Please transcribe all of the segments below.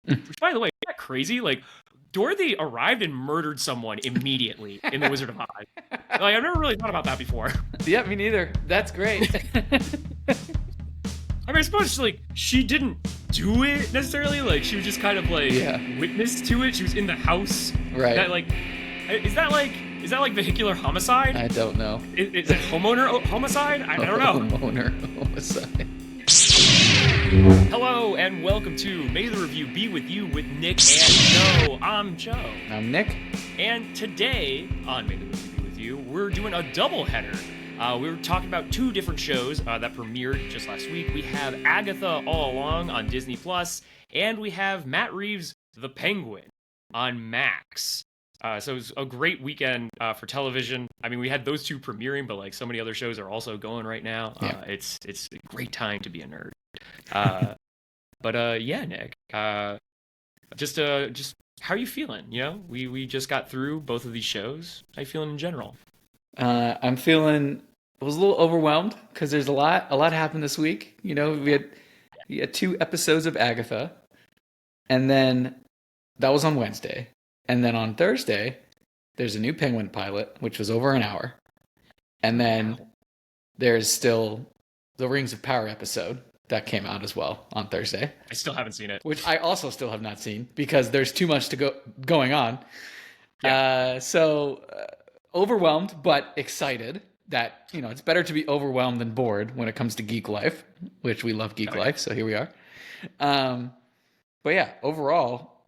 Which, by the way, isn't that crazy? Like, Dorothy arrived and murdered someone immediately in The Wizard of Oz. Like, I've never really thought about that before. Yeah, me neither. That's great. I mean, I suppose like she didn't do it necessarily. Like, she was just kind of like witness to it. She was in the house. Right. That like, is that like vehicular homicide? I don't know. Is it homeowner homicide? I don't know. Homeowner homicide. Hello and welcome to May the Review Be With You with Nick and Joe. I'm Joe. I'm Nick. And today on May the Review Be With You, we're doing a double header. We were talking about two different shows that premiered just last week. We have Agatha All Along on Disney Plus, and we have Matt Reeves' The Penguin on Max. So it was a great weekend for television. I mean, we had those two premiering, but like so many other shows are also going right now. Yeah. It's a great time to be a nerd. Yeah, Nick. Just how are you feeling? You know, we just got through both of these shows. How you feeling in general? I'm feeling. I was a little overwhelmed because there's a lot happened this week. You know, we had two episodes of Agatha, and then that was on Wednesday, and then on Thursday there's a new Penguin pilot, which was over an hour, and then there's still the Rings of Power episode that came out as well on Thursday. I still haven't seen it, which I also still have not seen because there's too much going on. Yeah. Overwhelmed, but excited that, you know, it's better to be overwhelmed than bored when it comes to Geek Life, which we love Geek Life, so here we are. But yeah, overall,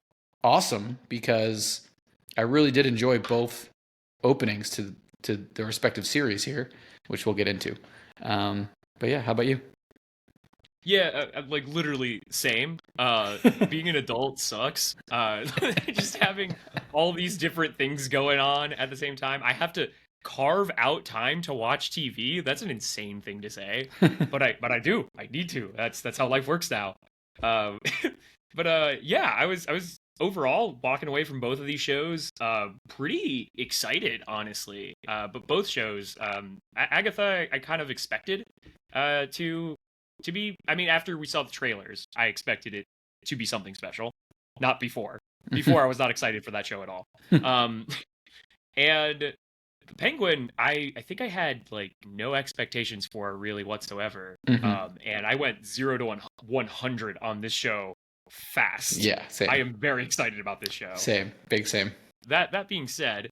awesome, because I really did enjoy both openings to the respective series here, which we'll get into. But yeah, how about you? Yeah, like literally same. Being an adult sucks. Just having all these different things going on at the same time. I have to carve out time to watch TV. That's an insane thing to say, but I do. I need to. That's how life works now. Yeah, I was overall walking away from both of these shows pretty excited, honestly. But both shows, Agatha, I kind of expected to be, I mean, after we saw the trailers, I expected it to be something special. Not before. Before, I was not excited for that show at all. And the Penguin, I think I had like no expectations for really whatsoever. And I went 0 to 100 on this show fast. Yeah, same. I am very excited about this show. Same. Big same. That being said,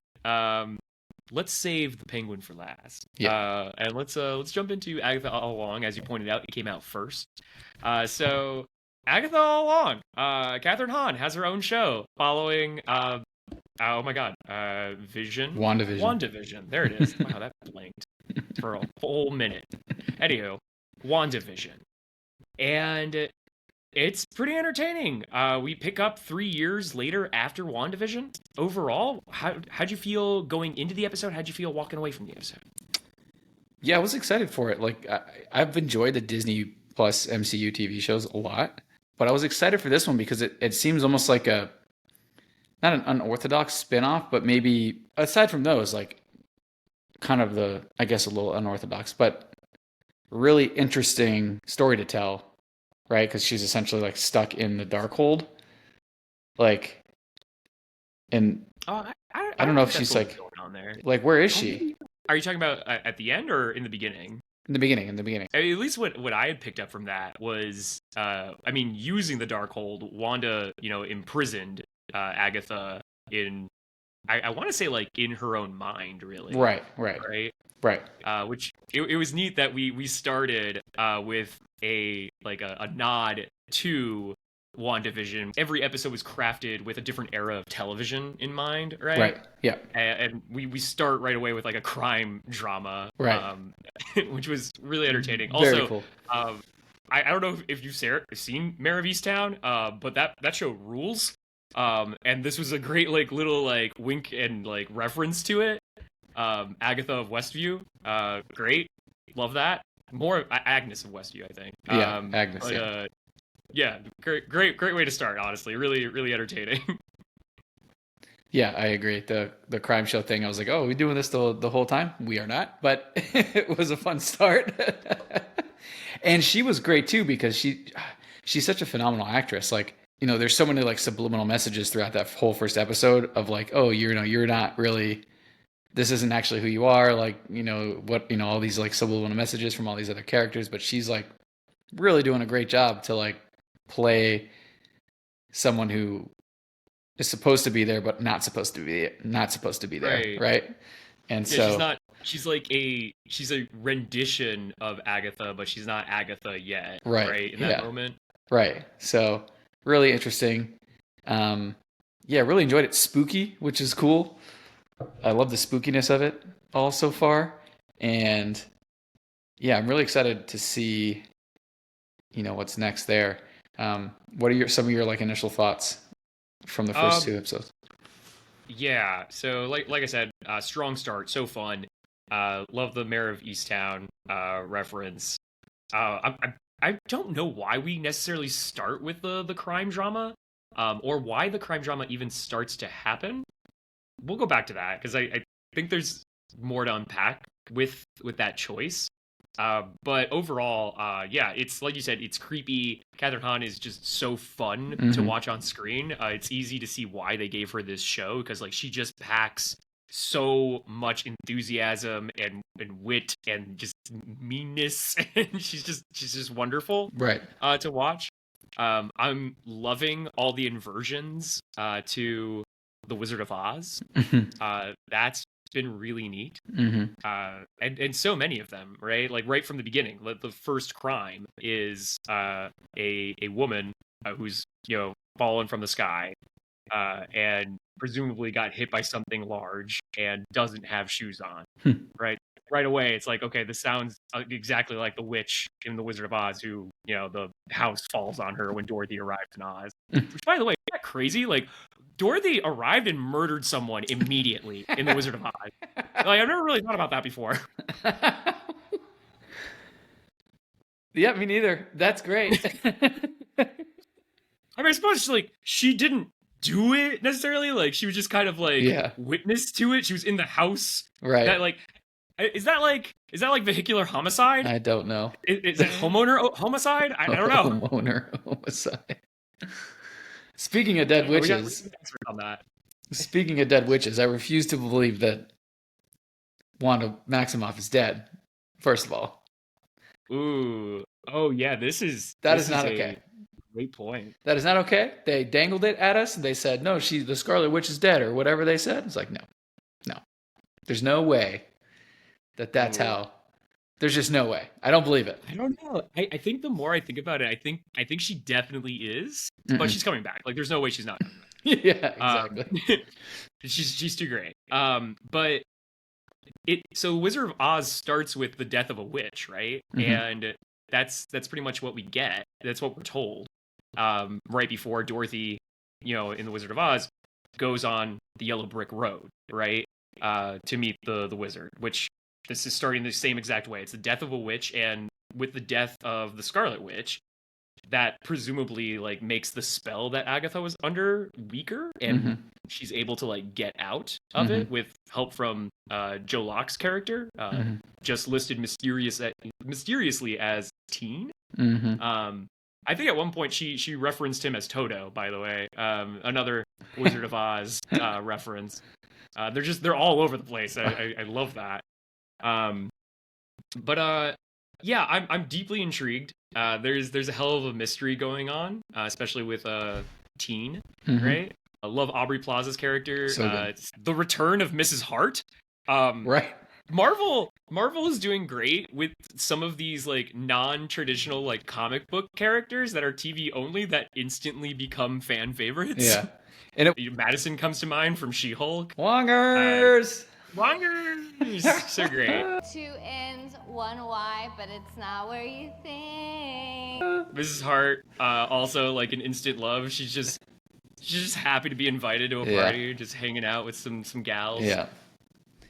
let's save the Penguin for last. Yeah. And let's jump into Agatha All Along. As you pointed out, it came out first. So Agatha All Along. Catherine Hahn has her own show following. Oh my God. WandaVision. There it is. Wow, that blinked for a whole minute. Anywho, WandaVision, and it's pretty entertaining. We pick up 3 years later after WandaVision. Overall, how'd you feel going into the episode? How'd you feel walking away from the episode? Yeah, I was excited for it. Like, I've enjoyed the Disney Plus MCU TV shows a lot, but I was excited for this one because it seems almost like not an unorthodox spin-off, but maybe, aside from those, like, kind of I guess a little unorthodox, but really interesting story to tell. Right, because she's essentially like stuck in the Darkhold, like, and I don't know if she's like going on there. Like, where is she? Are you talking about at the end or in the beginning? In the beginning. At least what I had picked up from that was, I mean, using the Darkhold, Wanda, you know, imprisoned Agatha in, I want to say like in her own mind, really. Right. Which it was neat that we started with a nod to WandaVision. Every episode was crafted with a different era of television in mind, right? Right. Yeah. And we start right away with like a crime drama, right? Which was really entertaining. Very also, cool. I don't know if you've seen Mare of Easttown, but that show rules. And this was a great like little like wink and like reference to it. Agatha of Westview, great, love that. More Agnes of Westview, I think. Agnes. Yeah, great way to start. Honestly, really entertaining. Yeah, I agree. The crime show thing, I was like, oh, are we doing this the whole time? We are not, but it was a fun start. And she was great too because she's such a phenomenal actress. Like, there's so many like subliminal messages throughout that whole first episode of like, oh, you're not really, this isn't actually who you are. Like, all these like subliminal messages from all these other characters, but she's like really doing a great job to like play someone who is supposed to be there, but not supposed to be there. Right. Right. And Yeah, so, she's a rendition of Agatha, but she's not Agatha yet. right. Right. In that Yeah. moment. Right. So really interesting. Yeah, really enjoyed it. Spooky, which is cool. I love the spookiness of it all so far. And yeah, I'm really excited to see, what's next there. What are some of your like initial thoughts from the first two episodes? Yeah, so like I said, strong start, so fun. Love the Mayor of Easttown reference. I don't know why we necessarily start with the crime drama, or why the crime drama even starts to happen. We'll go back to that because I think there's more to unpack with that choice. But overall, yeah, it's like you said, it's creepy. Catherine Hahn is just so fun to watch on screen. It's easy to see why they gave her this show because like she just packs so much enthusiasm and wit and just meanness, and she's just wonderful. Right. To watch. I'm loving all the inversions to the Wizard of Oz. That's been really neat. And so many of them, right? Like right from the beginning, like the first crime is a woman who's fallen from the sky and presumably got hit by something large and doesn't have shoes on. Right away it's like, okay, this sounds exactly like the witch in the Wizard of Oz who the house falls on her when Dorothy arrives in Oz. Which, by the way, isn't that crazy? Like Dorothy arrived and murdered someone immediately in the Wizard of Oz. Like I've never really thought about that before. Yeah, me neither. That's great. I mean, I suppose she didn't do it necessarily. Like she was just kind of like witness to it. She was in the house. Right. That like is that like vehicular homicide? I don't know. Is it homeowner homicide? I don't know. Homeowner homicide. Speaking of dead witches, on that. Speaking of dead witches, I refuse to believe that Wanda Maximoff is dead. First of all. Ooh. Oh yeah, this is not okay. Great point. That is not okay. They dangled it at us and they said, no, the Scarlet Witch is dead, or whatever they said. It's like, no. There's no way that's how. There's just no way. I don't believe it. I don't know. I think the more I think about it, I think she definitely is, but she's coming back. Like there's no way she's not coming back. Yeah, exactly. She's too great. But so Wizard of Oz starts with the death of a witch, right? And that's pretty much what we get. That's what we're told. Right before Dorothy, in the Wizard of Oz, goes on the yellow brick road, right? To meet the wizard, which this is starting the same exact way. It's the death of a witch, and with the death of the Scarlet Witch, that presumably like makes the spell that Agatha was under weaker, and she's able to like get out of it with help from Joe Locke's character, just listed mysteriously as teen. I think at one point she referenced him as Toto, by the way. Another Wizard of Oz reference. They're all over the place. I love that. But yeah, I'm deeply intrigued. There's a hell of a mystery going on, especially with Teen, right? I love Aubrey Plaza's character. So the return of Mrs. Hart. Right. Marvel is doing great with some of these like non-traditional like comic book characters that are TV only that instantly become fan favorites. Yeah. And Madison comes to mind from She-Hulk. Wongers! Wongers! So great. 2 N's, 1 Y, but it's not where you think. Mrs. Hart, also like an instant love. She's just happy to be invited to a party, just hanging out with some gals. Yeah.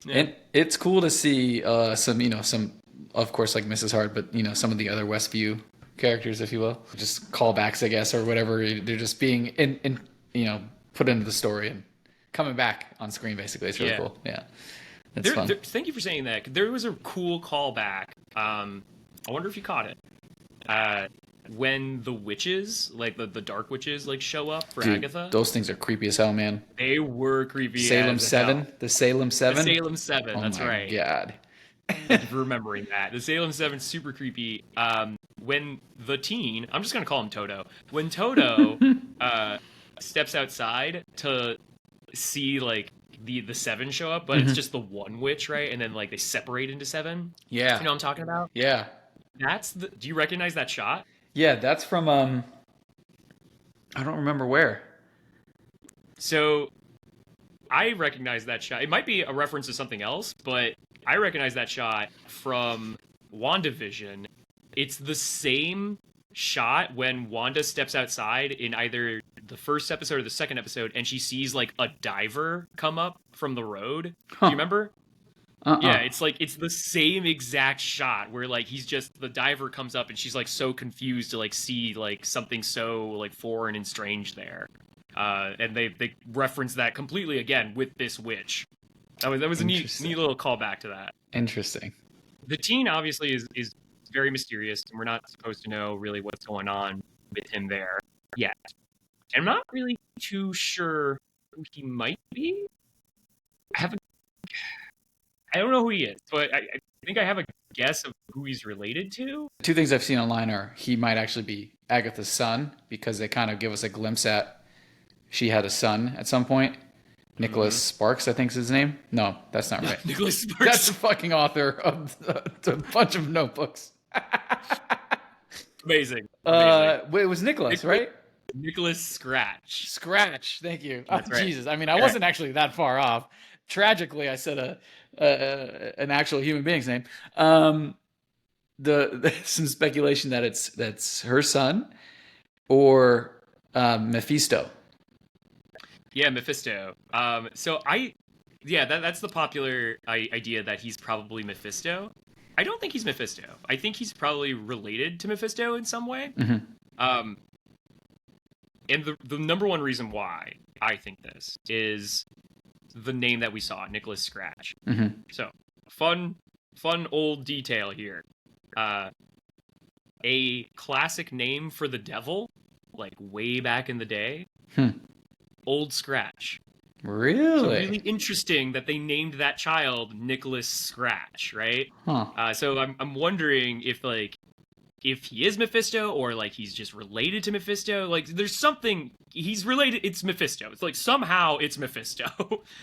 And it's cool to see some of course like Mrs. Hart, but some of the other Westview characters, if you will, just callbacks, I guess, or whatever. They're just being in put into the story and coming back on screen. Basically, it's really cool. Yeah, it's fun. Thank you for saying that. There was a cool callback. I wonder if you caught it. when the witches, like the dark witches, like show up for Dude, Agatha. those things are creepy as hell, man. They were creepy. Salem as 7, hell. the Salem 7. The Salem 7, Oh that's my right. god. Thank you for remembering that. The Salem 7 super creepy. When the teen, I'm just gonna call him Toto. When Toto steps outside to see like the 7 show up, but it's just the one witch, right? And then like they separate into 7. Yeah. You know what I'm talking about? Yeah. Do you recognize that shot? Yeah, that's from I don't remember where. So I recognize that shot. It might be a reference to something else, but I recognize that shot from WandaVision. It's the same shot when Wanda steps outside in either the first episode or the second episode, and she sees like a diver come up from the road. Do you remember? Yeah, it's the same exact shot where like the diver comes up and she's like so confused to like see like something so like foreign and strange there. And they reference that completely again with this witch. That was a neat little callback to that. Interesting. The teen obviously is very mysterious, and we're not supposed to know really what's going on with him there yet. I'm not really too sure who he might be. I don't know who he is, but I think I have a guess of who he's related to. Two things I've seen online are he might actually be Agatha's son, because they kind of give us a glimpse at she had a son at some point. Nicholas Sparks, I think is his name. No, that's not right. Nicholas Sparks. That's the fucking author of a bunch of notebooks. Amazing. Wait, it was Nicholas, right? Nicholas Scratch. Scratch. Thank you. That's right. Jesus. I mean, I wasn't actually that far off. Tragically, I said an actual human being's name. There's some speculation that that's her son or Mephisto. Yeah, Mephisto. That's the popular idea that he's probably Mephisto. I don't think he's Mephisto. I think he's probably related to Mephisto in some way. Mm-hmm. And the number one reason why I think this is the name that we saw, Nicholas Scratch. Mm-hmm. So, fun old detail here. A classic name for the devil, like way back in the day, Old Scratch. Really? So really interesting that they named that child Nicholas Scratch, right? Huh. So I'm wondering if he is Mephisto or like he's just related to Mephisto. Like there's something he's related. It's Mephisto. It's like somehow it's Mephisto.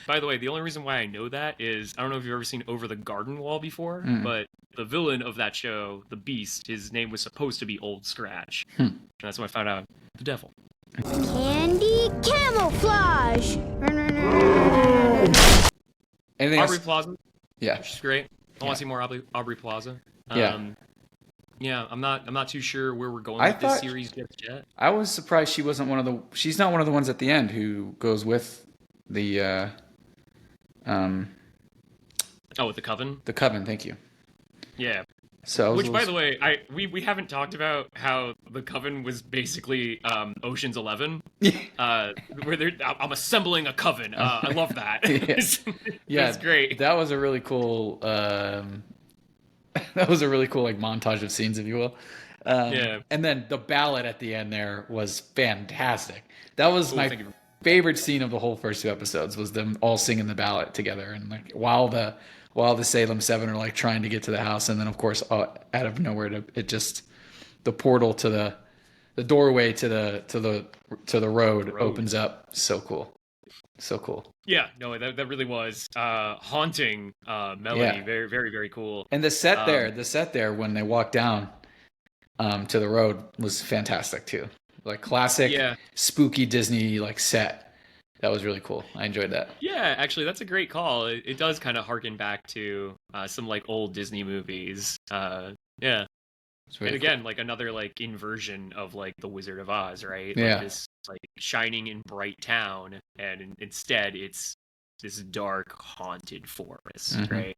By the way, the only reason why I know that is I don't know if you've ever seen Over the Garden Wall before, but the villain of that show, the Beast, his name was supposed to be Old Scratch. And that's when I found out the devil. Candy camouflage. Anything Aubrey else? Plaza, Yeah. which is great. I want to see more Aubrey Plaza. Yeah. I'm not too sure where we're going I with this thought- series just yet. I was surprised she's not one of the ones at the end who goes with the With the Coven. the coven. Thank you. Yeah. So, Which, by the way, we haven't talked about how the Coven was basically Ocean's 11, where I'm assembling a coven. I love that. Yeah, It's great. That was a really cool. That was a really cool like montage of scenes, if you will. Yeah. And then the ballad at the end there was fantastic. That was Cool, my thank you. favorite scene of the whole first 2 episodes. Was them all singing the ballad together, and like while the Salem 7 are like trying to get to the house, and then of course out of nowhere the portal to the doorway to the road opens up. So cool. Yeah, no, that really was haunting melody. Yeah. Very, very, very cool. And the set there when they walk down to the road was fantastic too. Like classic spooky Disney like set. That was really cool. I enjoyed that. Yeah, actually, that's a great call. It does kind of harken back to some like old Disney movies. Yeah. Really And again, like another like inversion of like the Wizard of Oz, right? Yeah. Like this like shining and bright town, and instead it's this dark, haunted forest, right?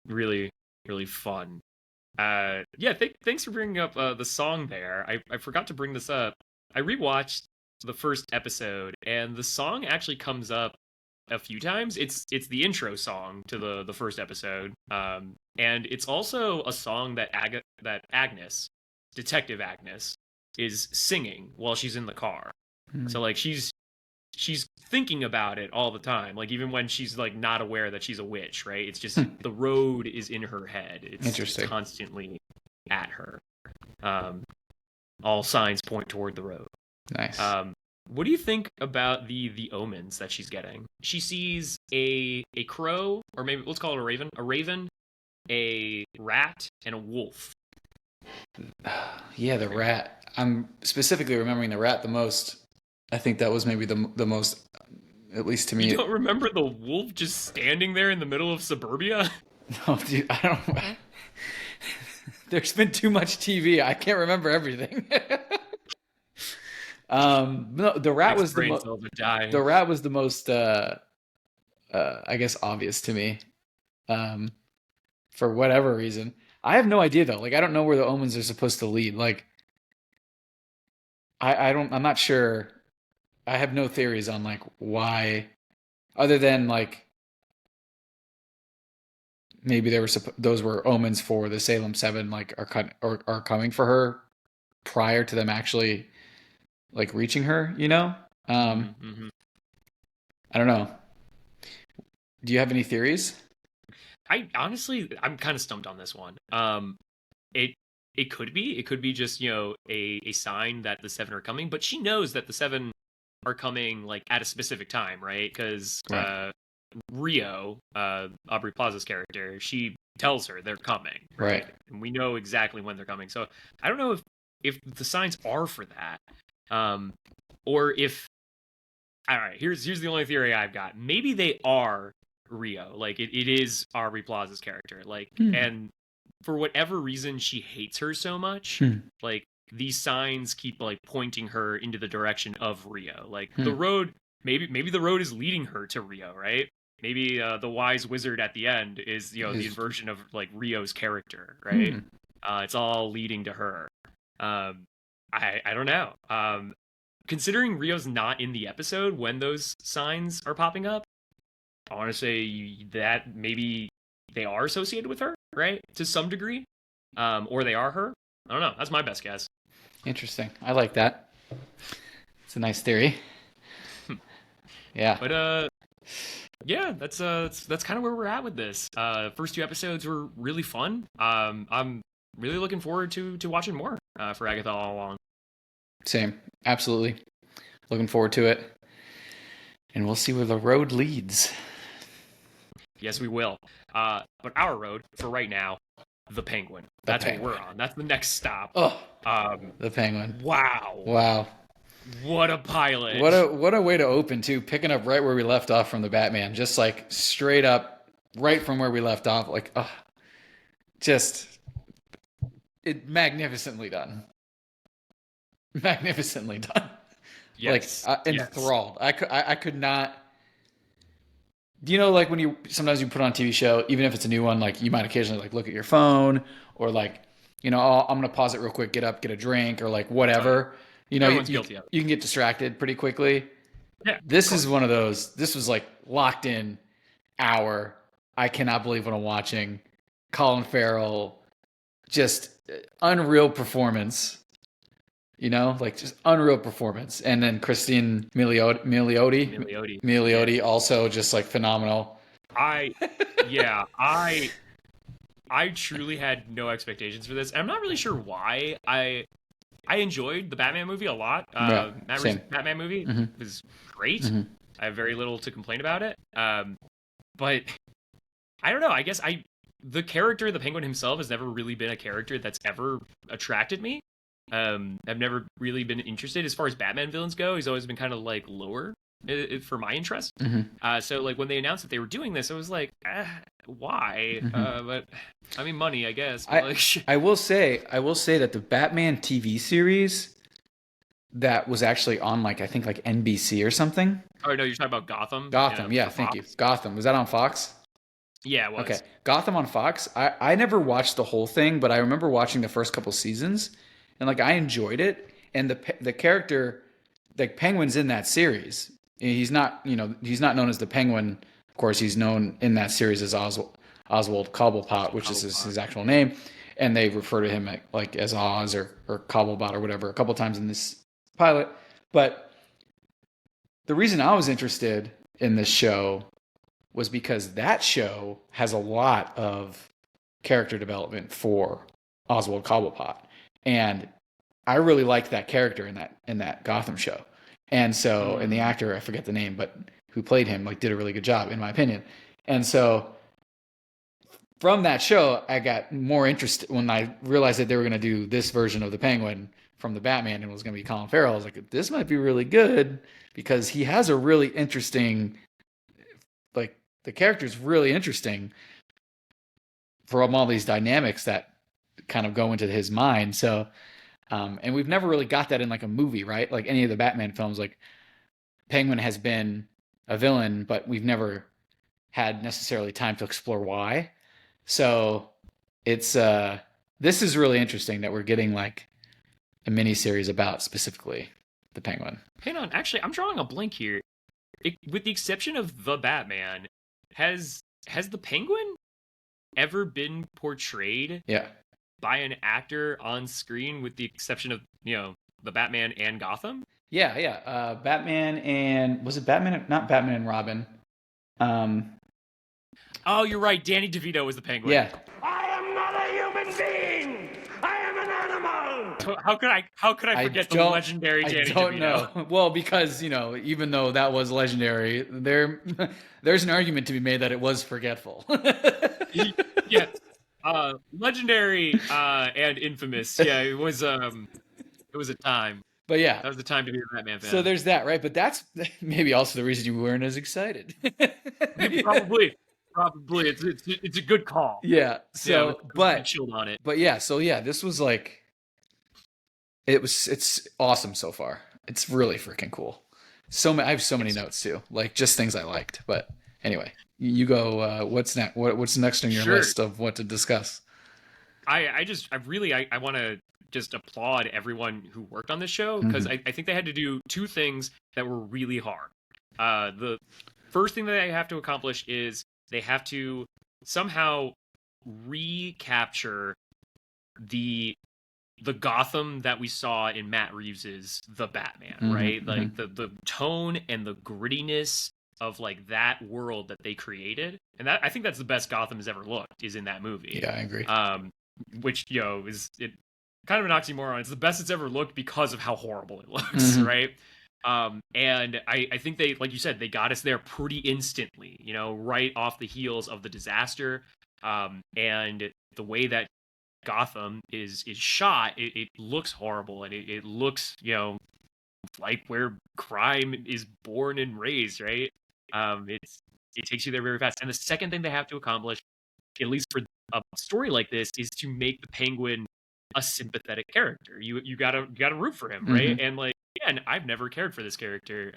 Really, really fun. Thanks for bringing up the song there. I forgot to bring this up. I rewatched the first episode, and the song actually comes up a few times. It's the intro song to the first episode, and it's also a song that Agnes, Detective Agnes, is singing while she's in the car. So like she's thinking about it all the time, like even when she's like not aware that she's a witch, right? It's just the road is in her head. It's Interesting. constantly at her. All signs point toward the road. Nice. What do you think about the omens that she's getting? She sees a crow, or maybe let's call it a raven, a rat, and a wolf. Yeah, the rat. I'm specifically remembering the rat the most. I think that was maybe the most, at least to me. You don't remember the wolf just standing there in the middle of suburbia? No, dude, I don't. There's been too much TV. I can't remember everything. No, the rat was the rat was the most, I guess, obvious to me. For whatever reason, I have no idea though. Like, I don't know where the omens are supposed to lead. Like, I'm not sure. I have no theories on like why, other than like maybe those were omens for the Salem 7, like are coming for her prior to them actually like reaching her, you know? I don't know. Do you have any theories? I'm kind of stumped on this one. It could be just, you know, a sign that the 7 are coming, but she knows that the 7 are coming like at a specific time, right? Because Rio, Aubrey Plaza's character, she tells her they're coming, right? And we know exactly when they're coming. So I don't know if the signs are for that, or if. All right, here's the only theory I've got. Maybe they are Rio, like it is Aubrey Plaza's character, like, and for whatever reason she hates her so much, like these signs keep like pointing her into the direction of Rio, like the road. Maybe the road is leading her to Rio, right? Maybe the wise wizard at the end is, you know, the inversion of like Rio's character, right? It's all leading to her. I don't know. Considering Rio's not in the episode when those signs are popping up, I want to say that maybe they are associated with her, right? To some degree. Or they are her. I don't know. That's my best guess. Interesting. I like that. It's a nice theory. Yeah. But yeah, that's kind of where we're at with this. First 2 episodes were really fun. I'm really looking forward to watching more for Agatha All Along. Same. Absolutely. Looking forward to it. And we'll see where the road leads. Yes, we will. But our road for right now, the Penguin. That's what we're on. That's the next stop. Oh, the Penguin. Wow. What a pilot. What a way to open too, picking up right where we left off from the Batman. Just like straight up right from where we left off. Like, magnificently done. Magnificently done. Yes. Like, enthralled. Yes. I could not. Do you know, like when sometimes you put on a TV show, even if it's a new one, like you might occasionally like look at your phone or like, you know, I'm going to pause it real quick, get up, get a drink or like whatever. You know, you can get distracted pretty quickly. Yeah. This is one of those. This was like locked in hour. I cannot believe what I'm watching. Colin Farrell, just unreal performance. You know, like just unreal performance. And then Christine Milioti also just like phenomenal. I truly had no expectations for this. I'm not really sure why. I enjoyed the Batman movie a lot. Matt Reeves' Batman movie was great. I have very little to complain about it. But I don't know. I guess the character, the Penguin himself, has never really been a character that's ever attracted me. I've never really been interested as far as Batman villains go. He's always been kind of like lower for my interest. So like when they announced that they were doing this, I was like, why? But I mean, money, I guess. But I will say that the Batman TV series that was actually on like I think like NBC or something. Oh no, you're talking about Gotham. Yeah, thank you. Gotham, was that on Fox? Yeah, it was. Okay, Gotham on Fox. I never watched the whole thing, but I remember watching the first couple seasons, and like I enjoyed it. And the character, like Penguin's in that series. He's not known as the Penguin. Of course, he's known in that series as Oswald Cobblepot, which is his actual name. and they refer to him like as Oz or Cobblepot or whatever a couple times in this pilot. But the reason I was interested in this show was because that show has a lot of character development for Oswald Cobblepot, and I really liked that character in that Gotham show. And so, and the actor, I forget the name, but who played him, like, did a really good job, in my opinion. And so, from that show, I got more interested when I realized that they were going to do this version of the Penguin from the Batman, and it was going to be Colin Farrell. I was like, this might be really good because he has a really interesting, like, the character's really interesting from all these dynamics that kind of go into his mind. So, and we've never really got that in like a movie, right? Like any of the Batman films, like Penguin has been a villain, but we've never had necessarily time to explore why. So it's this is really interesting that we're getting like a mini series about specifically the Penguin. Hang on, actually, I'm drawing a blank here. With the exception of the Batman, has the Penguin ever been portrayed by an actor on screen, with the exception of, the Batman and Gotham? Yeah. Batman and was it Batman? Not Batman and Robin. Oh, you're right. Danny DeVito was the Penguin. Yeah. I am not a human being. I am an animal. How could I forget the legendary Danny DeVito? I don't know. Well, because even though that was legendary, there's an argument to be made that it was forgetful. Yes. Legendary and infamous. Yeah, it was a time. But yeah, that was the time to be a Batman fan. So there's that, right? But that's maybe also the reason you weren't as excited. Probably. It's a good call. Yeah. So, but chilled on it. But yeah, so yeah, this was like, it's awesome so far. It's really freaking cool. I have so many notes too, like just things I liked. But anyway, you go. What's next? What's next on your list of what to discuss? I want to just applaud everyone who worked on this show, because I think they had to do two things that were really hard. The first thing that they have to accomplish is they have to somehow recapture the Gotham that we saw in Matt Reeves's The Batman, right? Like the tone and the grittiness of like that world that they created. And that, I think that's the best Gotham has ever looked, is in that movie. Yeah, I agree. Which, is it kind of an oxymoron. It's the best it's ever looked because of how horrible it looks, right? And I think they, like you said, they got us there pretty instantly, right off the heels of the disaster. And the way that Gotham is shot, it looks horrible, and it looks, like where crime is born and raised, right? It takes you there very fast. And the second thing they have to accomplish, at least for a story like this, is to make the Penguin a sympathetic character. You gotta root for him, right? And like, again, I've never cared for this character.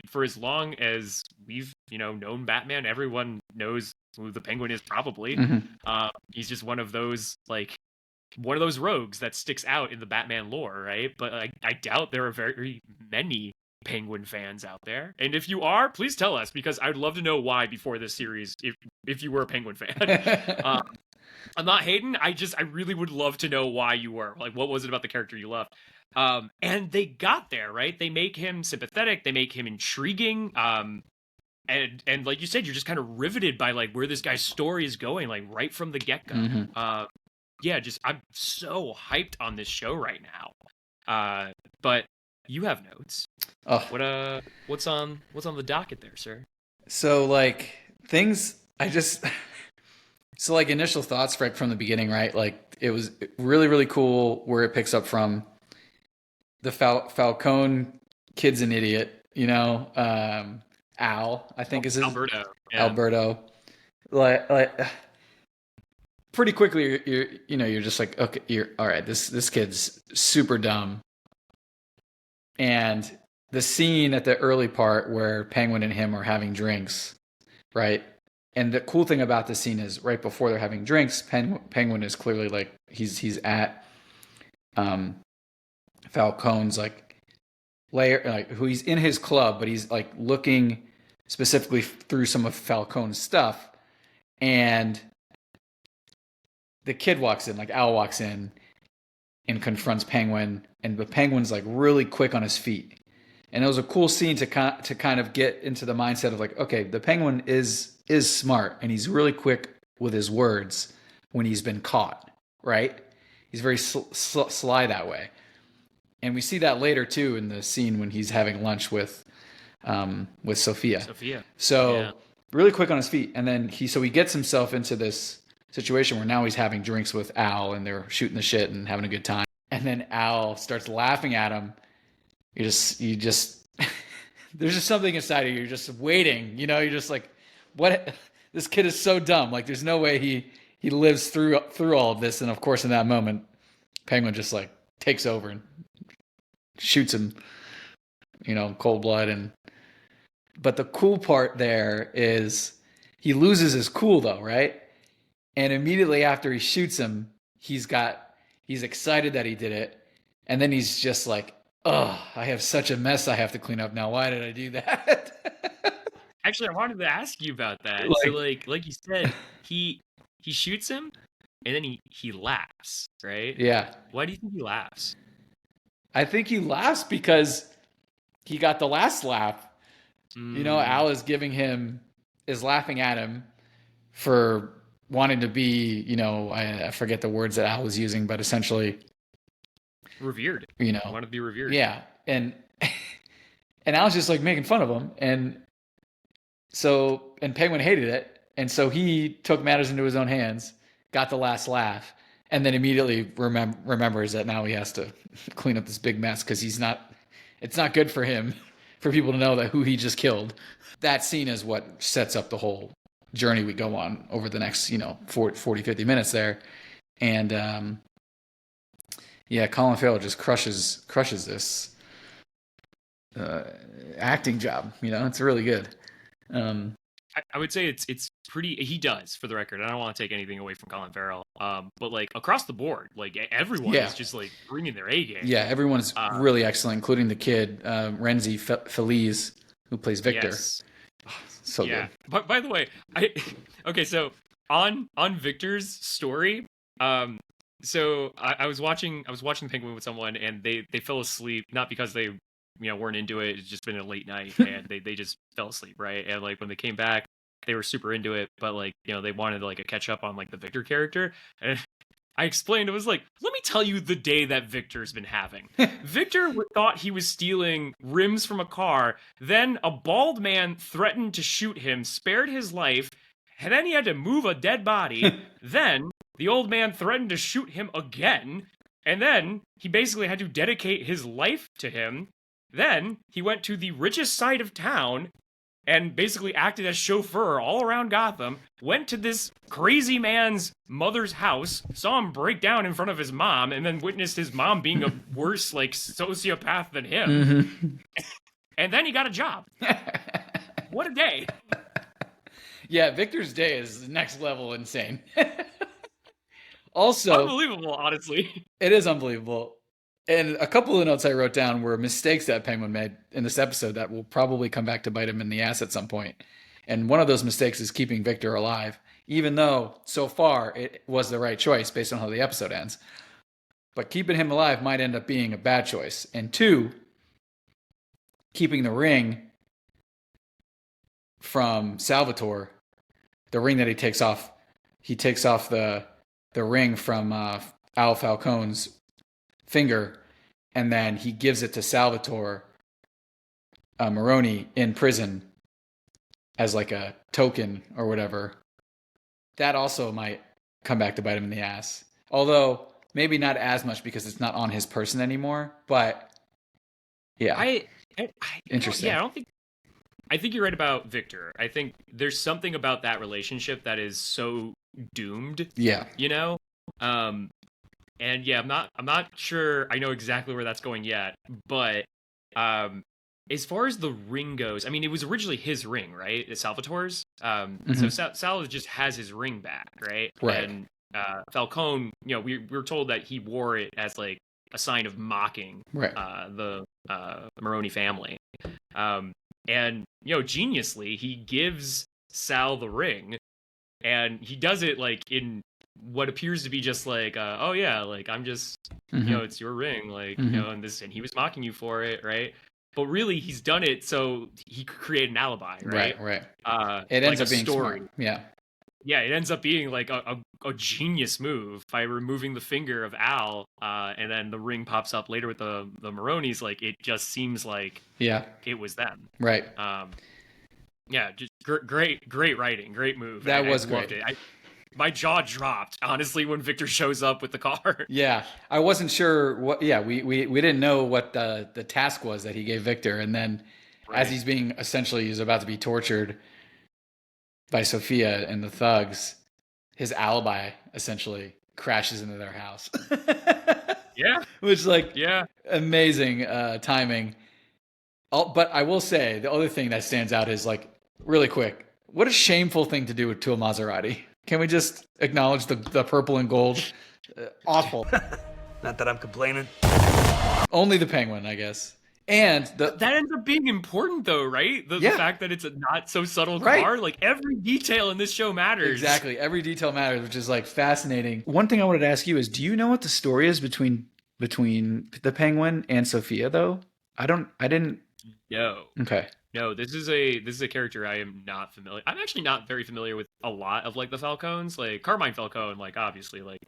For as long as we've known Batman, everyone knows who the Penguin is, probably. He's just one of those rogues that sticks out in the Batman lore, right? But I doubt there are very many Penguin fans out there. And if you are, please tell us, because I'd love to know why before this series, if you were a Penguin fan. I'm not hating. I really would love to know why you were. Like, what was it about the character you loved? And they got there, right? They make him sympathetic. They make him intriguing. And like you said, you're just kind of riveted by like where this guy's story is going, like right from the get-go. I'm so hyped on this show right now. But you have notes. Oh, what's on the docket there, sir? So like things so like initial thoughts right from the beginning, right? Like it was really, really cool where it picks up from. The Falcone kid's an idiot, Al, I think is his Alberto. Yeah. Alberto. Like pretty quickly you're just like, okay, you're all right, this kid's super dumb. And the scene at the early part where Penguin and him are having drinks, right? And the cool thing about this scene is right before they're having drinks, Penguin is clearly like he's at Falcone's like layer, like who he's in his club, but he's like looking specifically through some of Falcone's stuff, and the kid walks in, like Al walks in and confronts Penguin, and the Penguin's like really quick on his feet. And it was a cool scene to kind of get into the mindset of like, okay, the Penguin is smart and he's really quick with his words when he's been caught, right? He's very sly that way. And we see that later too in the scene when he's having lunch with Sophia. So really quick on his feet, and then he gets himself into this situation where now he's having drinks with Al and they're shooting the shit and having a good time. And then Al starts laughing at him. You just there's just something inside of you. You're just waiting, you're just like, what? This kid is so dumb. Like there's no way he lives through all of this. And of course, in that moment, Penguin just like takes over and shoots him, cold blood. But the cool part there is he loses his cool though, right? And immediately after he shoots him, he's excited that he did it. And then he's just like, oh, I have such a mess I have to clean up now. Why did I do that? Actually, I wanted to ask you about that. So like you said, he shoots him and then he laughs, right? Yeah. Why do you think he laughs? I think he laughs because he got the last laugh. Al is laughing at him for wanting to be, I forget the words that Al was using, but essentially revered. I want to be revered. Yeah. And Al's just like making fun of him. And Penguin hated it. And so he took matters into his own hands, got the last laugh, and then immediately remembers that now he has to clean up this big mess because it's not good for him for people to know that who he just killed. That scene is what sets up the whole journey we go on over the next, 40, 50 minutes there. And Colin Farrell just crushes this acting job. It's really good. I would say it's pretty. He does, for the record. I don't want to take anything away from Colin Farrell. But like across the board, like everyone is just like bringing their A game. Yeah, everyone's really excellent, including the kid Renzi Feliz, who plays Victor. Yes. So good. But by the way, so on Victor's story, so I was watching Penguin with someone and they fell asleep, not because they weren't into it. It's just been a late night and they just fell asleep, right? And like when they came back, they were super into it, but like they wanted like a catch up on like the Victor character. And I explained, it was like, let me tell you the day that Victor's been having. Victor thought he was stealing rims from a car. Then a bald man threatened to shoot him, spared his life, and then he had to move a dead body. Then the old man threatened to shoot him again. And then he basically had to dedicate his life to him. Then he went to the richest side of town and basically acted as chauffeur all around Gotham, went to this crazy man's mother's house, saw him break down in front of his mom, and then witnessed his mom being a worse, like, sociopath than him. Mm-hmm. And then he got a job. What a day. Yeah, Victor's day is next level insane. Also, unbelievable, honestly. It is unbelievable. And a couple of notes I wrote down were mistakes that Penguin made in this episode that will probably come back to bite him in the ass at some point. And one of those mistakes is keeping Victor alive, even though so far it was the right choice based on how the episode ends. But keeping him alive might end up being a bad choice. And two, keeping the ring from Salvatore, the ring that he takes off the ring from Al Falcone's finger, and then he gives it to Salvatore Maroni in prison as like a token or whatever. That also might come back to bite him in the ass. Although maybe not as much because it's not on his person anymore. But yeah, interesting. Yeah, I think you're right about Victor. I think there's something about that relationship that is so doomed. Yeah, And yeah, I'm not sure I know exactly where that's going yet, but as far as the ring goes, I mean, it was originally his ring, right? It's Salvatore's. So Sal just has his ring back, right? Right. And Falcone, we were told that he wore it as like a sign of mocking the Maroni family. And geniusly, he gives Sal the ring, and he does it like in what appears to be just like, oh yeah, like I'm just, it's your ring, like, and he was mocking you for it, right? But really, he's done it so he could create an alibi, right? Right. Like It ends a up being story. smart. Yeah. Yeah, it ends up being like a genius move by removing the finger of Al, and then the ring pops up later with the Maronis. Like it just seems like it was them. Right. Yeah, just great writing, great move. That I was loved great. it. My jaw dropped honestly when Victor shows up with the car. Yeah, I wasn't sure what. Yeah, we didn't know what the task was that he gave Victor, and then as he's about to be tortured by Sophia and the thugs, his alibi essentially crashes into their house. Yeah, which amazing timing. But I will say the other thing that stands out is like really quick. What a shameful thing to do to a Maserati. Can we just acknowledge the purple and gold? Awful. Not that I'm complaining. Only the Penguin, I guess. And that ends up being important though, right? The fact that it's a not so subtle car, like every detail in this show matters. Exactly. Every detail matters, which is like fascinating. One thing I wanted to ask you is, do you know what the story is between the Penguin and Sophia though? I didn't. No. Okay. No, this is a character I am not familiar. I'm actually not very familiar with a lot of like the Falcones, like Carmine Falcone. Like obviously, like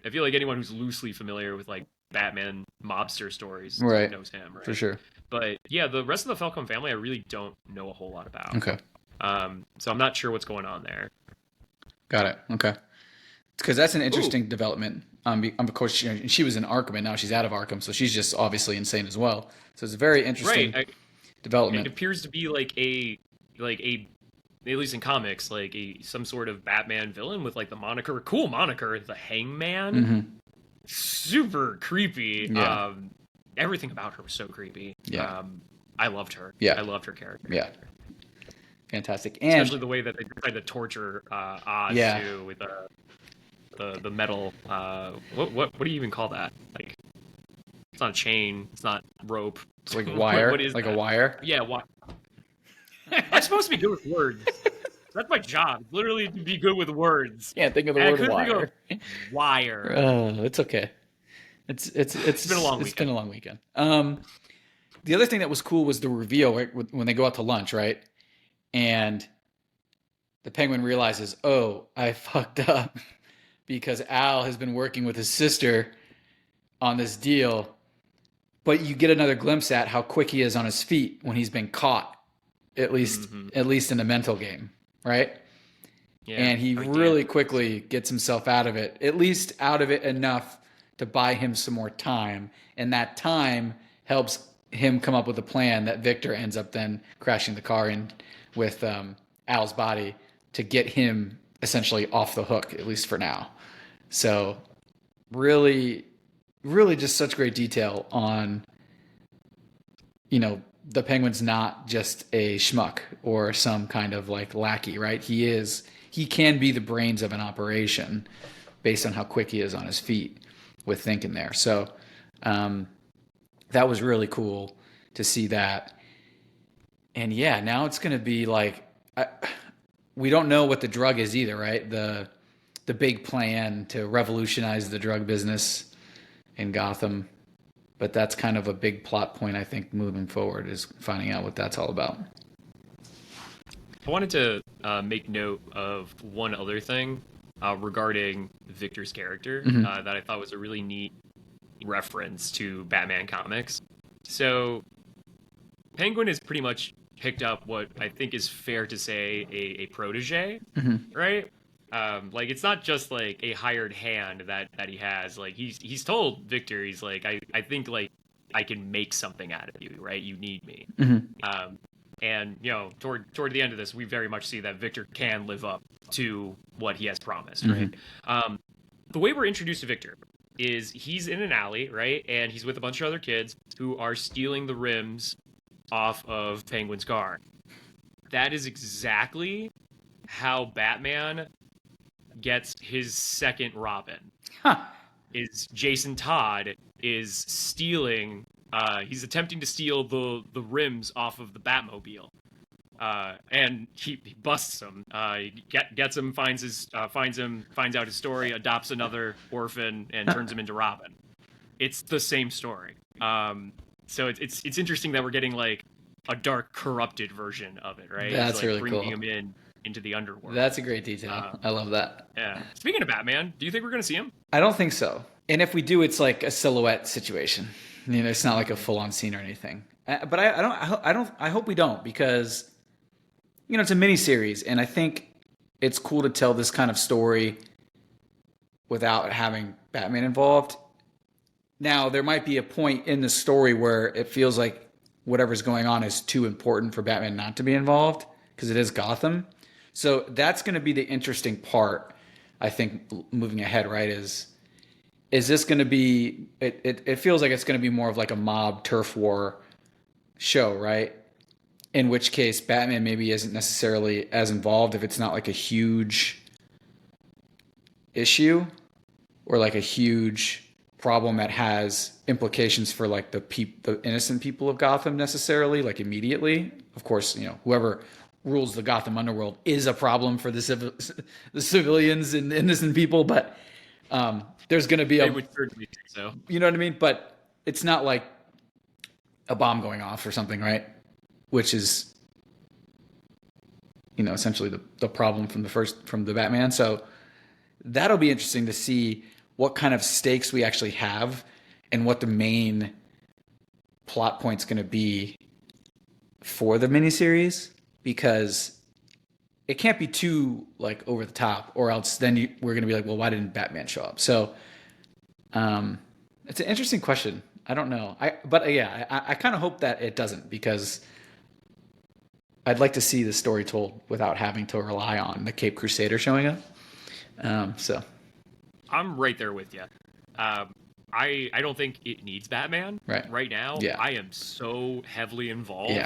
I feel like anyone who's loosely familiar with like Batman mobster stories knows him, right? For sure. But yeah, the rest of the Falcone family, I really don't know a whole lot about. Okay. So I'm not sure what's going on there. Got it. Okay. Because that's an interesting development. Of course, she was in Arkham, and now she's out of Arkham, so she's just obviously insane as well. So it's a very interesting development. It appears to be like a at least in comics, like some sort of Batman villain with like the cool moniker, the Hangman. Mm-hmm. Super creepy. Yeah. Everything about her was so creepy. Yeah. I loved her. Yeah. I loved her character. Yeah. Fantastic. And especially the way that they tried to torture Oz too with the metal. What do you even call that? Like, it's not a chain. It's not rope. It's like wire. What is like that? A wire? Yeah, wire. I'm supposed to be good with words. That's my job. Literally to be good with words. Can't think of the word wire. Wire. It's okay. It's been a long weekend. It's been a long weekend. The other thing that was cool was the reveal, right? When they go out to lunch, right? And the Penguin realizes, oh, I fucked up because Al has been working with his sister on this deal. But you get another glimpse at how quick he is on his feet when he's been caught, at least in the mental game, right? Yeah, and he really quickly gets himself out of it, at least out of it enough to buy him some more time. And that time helps him come up with a plan that Victor ends up then crashing the car in with Al's body to get him essentially off the hook, at least for now. So really, really just such great detail on, the Penguin's not just a schmuck or some kind of like lackey, right? He can be the brains of an operation based on how quick he is on his feet with thinking there. So that was really cool to see that. And yeah, now it's going to be like, we don't know what the drug is either, right? The big plan to revolutionize the drug business in Gotham. But that's kind of a big plot point, I think, moving forward, is finding out what that's all about. I wanted to make note of one other thing regarding Victor's character that I thought was a really neat reference to Batman comics. So Penguin has pretty much picked up what I think is fair to say a protege, right? Like it's not just like a hired hand that he has. Like he's told Victor, he's like, I think like I can make something out of you, right? You need me. And toward the end of this, we very much see that Victor can live up to what he has promised, right? The way we're introduced to Victor is he's in an alley, right? And he's with a bunch of other kids who are stealing the rims off of Penguin's car. That is exactly how Batman gets his second Robin. Is Jason Todd is stealing he's attempting to steal the rims off of the Batmobile. and he busts him. He gets him, finds out his story, adopts another orphan, and turns him into Robin. It's the same story. So it's interesting that we're getting like a dark, corrupted version of it, right? That's it's like really bringing cool. him into the underworld. That's a great detail. I love that. Yeah. Speaking of Batman, do you think we're gonna see him? I don't think so. And if we do, it's like a silhouette situation. You know, it's not like a full-on scene or anything. But I hope we don't, because you know it's a mini series, and I think it's cool to tell this kind of story without having Batman involved. Now, there might be a point in the story where it feels like whatever's going on is too important for Batman not to be involved, because it is Gotham. So that's going to be the interesting part, I think, moving ahead, right? Is this going to be, it feels like it's going to be more of like a mob turf war show, right? In which case Batman maybe isn't necessarily as involved if it's not like a huge issue or like a huge problem that has implications for like the innocent people of Gotham necessarily, like immediately. Of course, you know, whoever rules the Gotham underworld is a problem for the civilians and innocent people, but there's going to be They would certainly think so. you know what I mean? But it's not like a bomb going off or something, right? Which is, you know, essentially the problem from the Batman. So that'll be interesting to see what kind of stakes we actually have and what the main plot point's going to be for the miniseries, because it can't be too like over the top, or else then we're going to be like, well, why didn't Batman show up? So it's an interesting question. I don't know. I kind of hope that it doesn't, because I'd like to see the story told without having to rely on the Cape Crusader showing up. So I'm right there with you. I don't think it needs Batman right now. Yeah. I am so heavily involved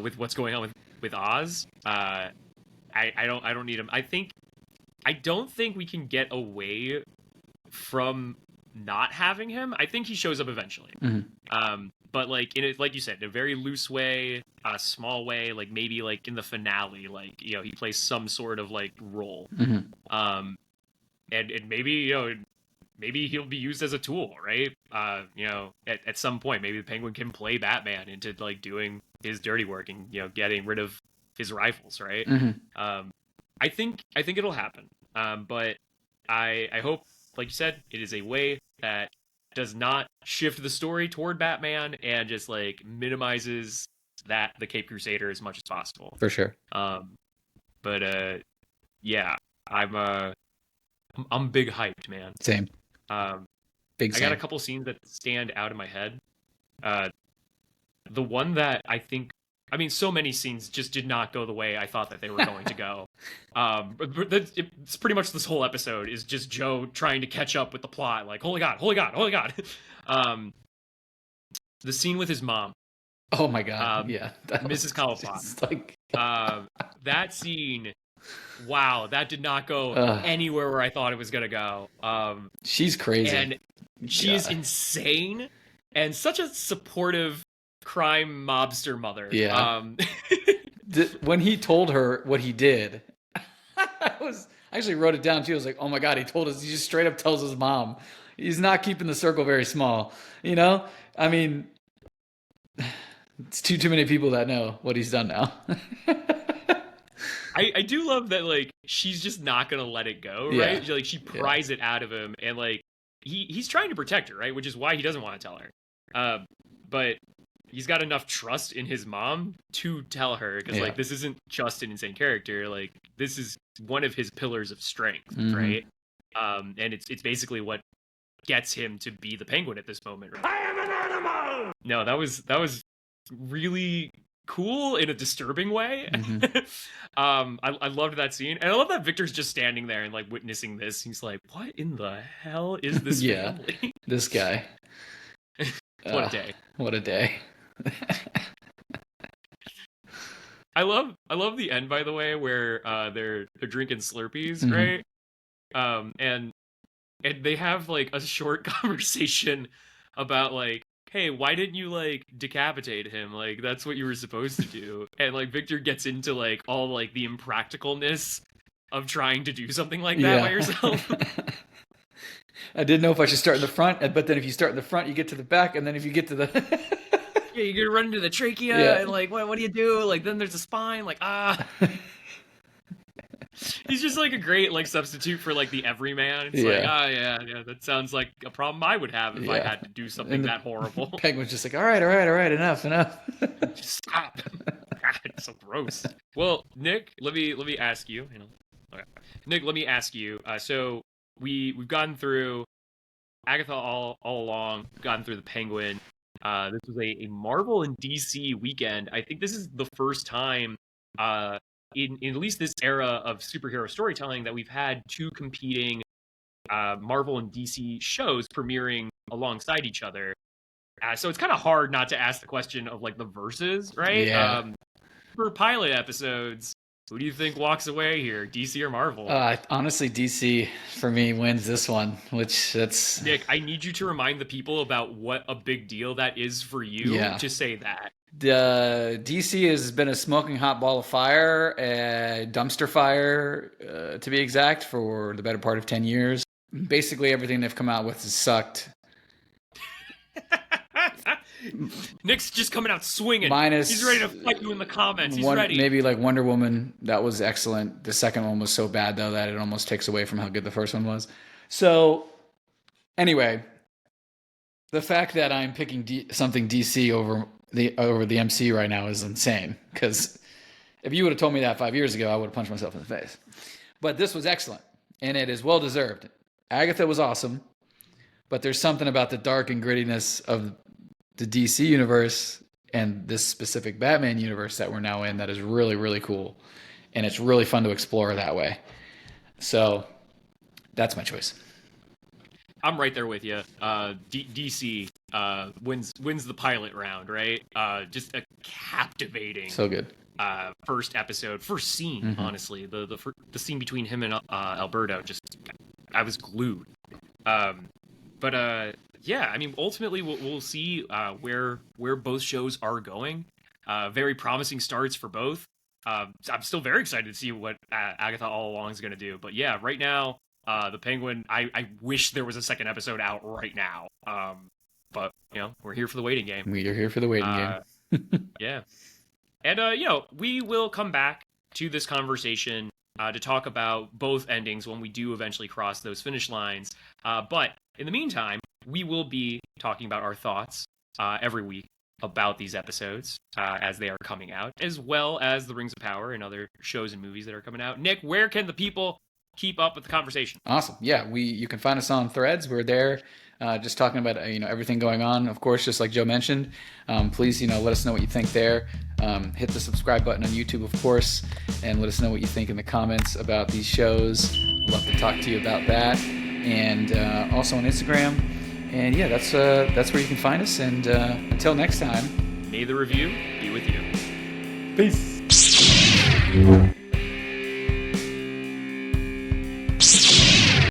with what's going on with Oz. I don't need him. I don't think we can get away from not having him. I think he shows up eventually. Mm-hmm. But like like you said, in a very loose way, a small way, like maybe like in the finale, like, you know, he plays some sort of like role. Mm-hmm. And maybe, you know, maybe he'll be used as a tool, right? You know, at some point, maybe the Penguin can play Batman into like doing his dirty work and, you know, getting rid of his rivals, right? Mm-hmm. I think it'll happen. But I hope, like you said, it is a way that does not shift the story toward Batman and just like minimizes the Cape Crusader as much as possible. For sure. But yeah, I'm big hyped, man. Same. Big. I got a couple scenes that stand out in my head. The one that I mean, so many scenes just did not go the way I thought that they were going to go. But it's pretty much this whole episode is just Joe trying to catch up with the plot. Like, holy God, holy God, holy God. The scene with his mom. Oh my God. Yeah. Mrs. Cobblepot. Like... that scene. Wow, that did not go anywhere where I thought it was gonna go. She's crazy, and she is insane, and such a supportive crime mobster mother. Yeah. When he told her what he did, I actually wrote it down too. I was like, oh my God, he told us. He just straight up tells his mom. He's not keeping the circle very small. You know, I mean, it's too many people that know what he's done now. I do love that, like, she's just not gonna let it go, right? Like, she pries it out of him, and like he's trying to protect her, right? Which is why he doesn't want to tell her. But he's got enough trust in his mom to tell her, because like this isn't just an insane character, like this is one of his pillars of strength, right? And it's basically what gets him to be the Penguin at this moment. Right? I am an animal. No, that was really cool in a disturbing way. I loved that scene, and I love that Victor's just standing there and like witnessing this. He's like, what in the hell is this family? This guy. What a day. What a day. I love the end, by the way, where they're drinking Slurpees, right? And they have like a short conversation about like hey, why didn't you like decapitate him? Like that's what you were supposed to do. And like Victor gets into like all like the impracticalness of trying to do something like that by yourself. I didn't know if I should start in the front, but then if you start in the front, you get to the back, and then if you get to the Yeah, you're gonna run into the trachea, and like, what do you do? Like, then there's the spine, like, He's just like a great like substitute for like the everyman. It's like, yeah, that sounds like a problem I would have if I had to do something that horrible. Penguin's just like, all right, enough. Just stop. God, it's so gross. Well, Nick, let me ask you. Okay. Nick, let me ask you. So we've gotten through Agatha all along. Gotten through the Penguin. This was a Marvel and DC weekend. I think this is the first time in at least this era of superhero storytelling that we've had two competing Marvel and DC shows premiering alongside each other. So it's kind of hard not to ask the question of like the verses, right? Yeah. For pilot episodes, who do you think walks away here, DC or Marvel? Honestly, DC for me wins this one, which that's... Nick, I need you to remind the people about what a big deal that is for you to say that. DC has been a smoking hot ball of fire, a dumpster fire, to be exact, for the better part of 10 years. Basically, everything they've come out with has sucked. Nick's just coming out swinging. He's ready to fight you in the comments. He's ready. Maybe like Wonder Woman, that was excellent. The second one was so bad, though, that it almost takes away from how good the first one was. So, anyway, the fact that I'm picking something DC over the MC right now is insane. Because if you would have told me that 5 years ago, I would have punched myself in the face. But this was excellent, and it is well deserved. Agatha was awesome, but there's something about the dark and grittiness of the DC universe and this specific Batman universe that we're now in that is really, really cool. And it's really fun to explore that way. So that's my choice. I'm right there with you. DC wins the pilot round, right? Just a captivating, so good. First scene. Honestly, the scene between him and Alberto, I was glued. Yeah, I mean, ultimately we'll see where both shows are going. Very promising starts for both. I'm still very excited to see what Agatha All Along is going to do. But yeah, right now, the Penguin, I wish there was a second episode out right now. But, we're here for the waiting game. We are here for the waiting game. Yeah. And, we will come back to this conversation to talk about both endings when we do eventually cross those finish lines. But in the meantime, we will be talking about our thoughts every week about these episodes as they are coming out, as well as the Rings of Power and other shows and movies that are coming out. Nick, where can the people keep up with the conversation? Awesome. Yeah, you can find us on Threads. We're there just talking about everything going on. Of course, just like Joe mentioned, please let us know what you think there. Hit the subscribe button on YouTube, of course, and let us know what you think in the comments about these shows. Love to talk to you about that. And also on Instagram. And yeah, that's where you can find us. And until next time, may the review be with you. Peace.